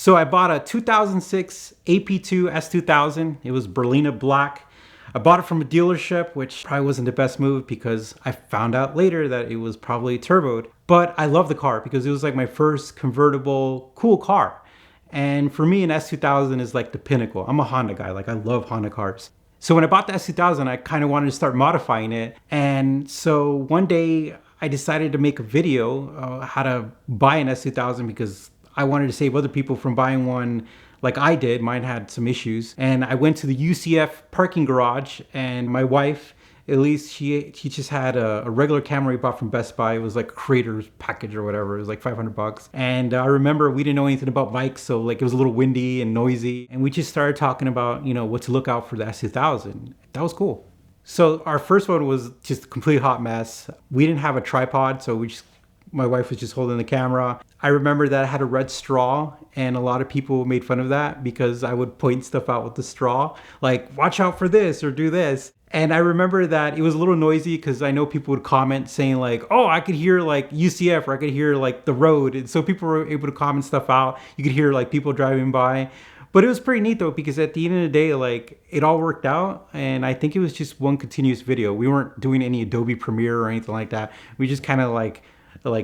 So I bought a 2006 AP2 S2000. It was Berlina black. I bought it from a dealership, which probably wasn't the best move because I found out later that it was probably turboed. But I love the car because it was like my first convertible cool car. And for me, an S2000 is like the pinnacle. I'm a Honda guy. Like I love Honda cars. So when I bought the S2000, I kind of wanted to start modifying it. And so one day I decided to make a video how to buy an S2000 because I wanted to save other people from buying one like I did. Mine had some issues. And I went to the UCF parking garage, and my wife, at least she just had a regular camera we bought from Best Buy. It was like a creator's package or whatever. It was like $500. And I remember we didn't know anything about bikes. So like it was a little windy and noisy. And we just started talking about, you know, what to look out for the S2000. That was cool. So our first one was just a complete hot mess. We didn't have a tripod. So my wife was just holding the camera. I remember that I had a red straw, and a lot of people made fun of that because I would point stuff out with the straw, like watch out for this or do this. And I remember that it was a little noisy because I know people would comment saying like, oh, I could hear like UCF, or I could hear like the road. And so people were able to comment stuff out. You could hear like people driving by. But it was pretty neat though, because at the end of the day, like it all worked out. And I think it was just one continuous video. We weren't doing any Adobe Premiere or anything like that. We just kind of like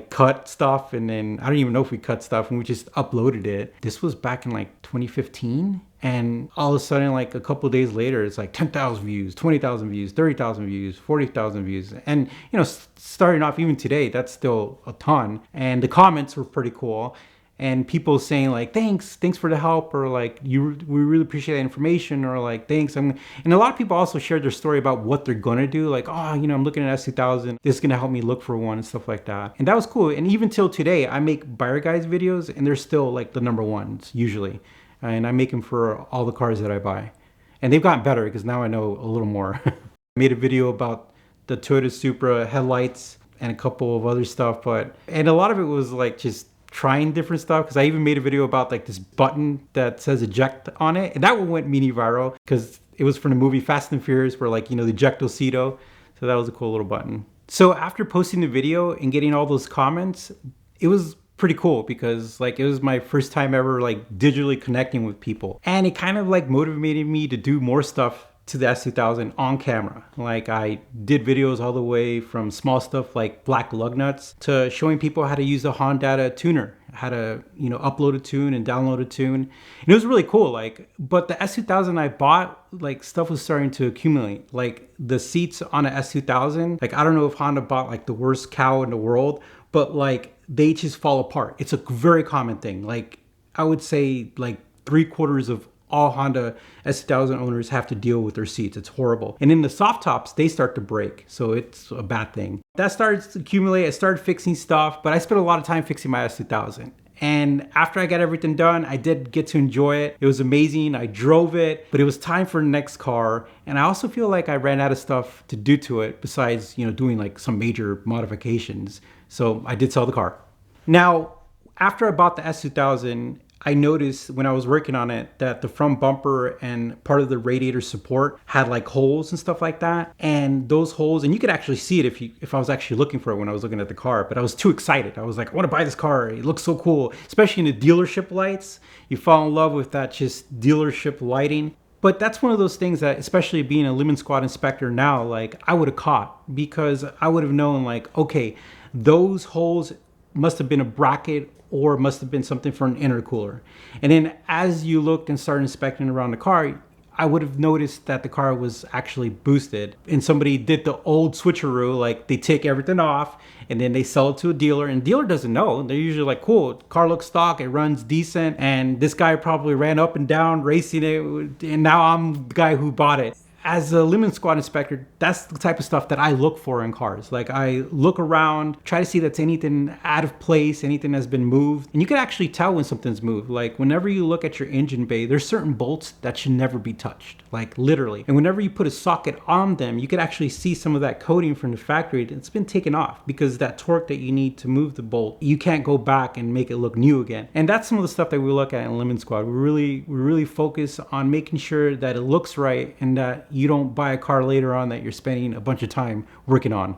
cut stuff, and then I don't even know if we cut stuff, and we just uploaded it. This was back in like 2015, and all of a sudden like a couple of days later it's like 10,000 views, 20,000 views, 30,000 views, 40,000 views. And you know, starting off even today, that's still a ton. And the comments were pretty cool, and people saying like thanks for the help, or like we really appreciate that information, or like thanks. And a lot of people also shared their story about what they're gonna do, like, oh, you know, I'm looking at S2000, this is gonna help me look for one and stuff like that. And that was cool. And even till today, I make buyer guys videos, and they're still like the number ones usually, and I make them for all the cars that I buy. And they've gotten better because now I know a little more. I made a video about the Toyota Supra headlights and a couple of other stuff, and a lot of it was like just trying different stuff, because I even made a video about like this button that says eject on it, and that one went mini viral because it was from the movie Fast and Furious, where like, you know, the ejectocito. So that was a cool little button. So after posting the video and getting all those comments, it was pretty cool because like it was my first time ever like digitally connecting with people, and it kind of like motivated me to do more stuff to the S2000 on camera. Like I did videos all the way from small stuff like black lug nuts to showing people how to use the Honda tuner, how to, you know, upload a tune and download a tune. And it was really cool. Like, but the S2000 I bought, like stuff was starting to accumulate. Like the seats on a S2000, like I don't know if Honda bought like the worst cow in the world, but like they just fall apart. It's a very common thing. Like I would say like 3/4 of all Honda S2000 owners have to deal with their seats. It's horrible. And in the soft tops, they start to break. So it's a bad thing. That started to accumulate. I started fixing stuff, but I spent a lot of time fixing my S2000. And after I got everything done, I did get to enjoy it. It was amazing. I drove it, but it was time for the next car. And I also feel like I ran out of stuff to do to it besides, you know, doing like some major modifications. So I did sell the car. Now, after I bought the S2000, I noticed when I was working on it that the front bumper and part of the radiator support had like holes and stuff like that. And those holes, and you could actually see it if I was actually looking for it when I was looking at the car, but I was too excited. I was like, I want to buy this car. It looks so cool, especially in the dealership lights. You fall in love with that just dealership lighting. But that's one of those things that, especially being a Lemon Squad inspector now, like I would have caught, because I would have known like, okay, those holes must have been a bracket or must have been something for an intercooler. And then as you looked and started inspecting around the car, I would have noticed that the car was actually boosted, and somebody did the old switcheroo, like they take everything off and then they sell it to a dealer, and the dealer doesn't know. They're usually like, cool, car looks stock, it runs decent, and this guy probably ran up and down racing it, and now I'm the guy who bought it. As a Lemon Squad inspector, that's the type of stuff that I look for in cars. Like I look around, try to see that's anything out of place, anything that's been moved. And you can actually tell when something's moved. Like whenever you look at your engine bay, there's certain bolts that should never be touched, like literally. And whenever you put a socket on them, you can actually see some of that coating from the factory that's been taken off, because that torque that you need to move the bolt, you can't go back and make it look new again. And that's some of the stuff that we look at in Lemon Squad. We really focus on making sure that it looks right, and that you don't buy a car later on that you're spending a bunch of time working on.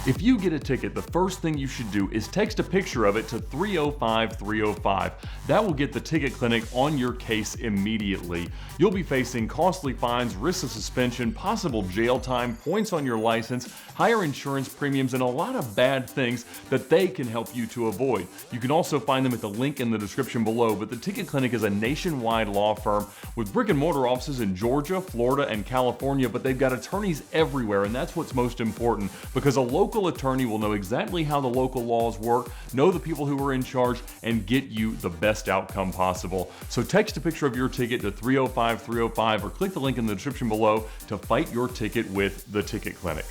If you get a ticket, the first thing you should do is text a picture of it to 305-305. That will get the ticket clinic on your case immediately. You'll be facing costly fines, risks of suspension, possible jail time, points on your license, higher insurance premiums, and a lot of bad things that they can help you to avoid. You can also find them at the link in the description below, but the Ticket Clinic is a nationwide law firm with brick and mortar offices in Georgia, Florida, and California, but they've got attorneys everywhere, and that's what's most important, because a local attorney will know exactly how the local laws work, know the people who are in charge, and get you the best outcome possible. So text a picture of your ticket to 305-305 or click the link in the description below to fight your ticket with the Ticket Clinic.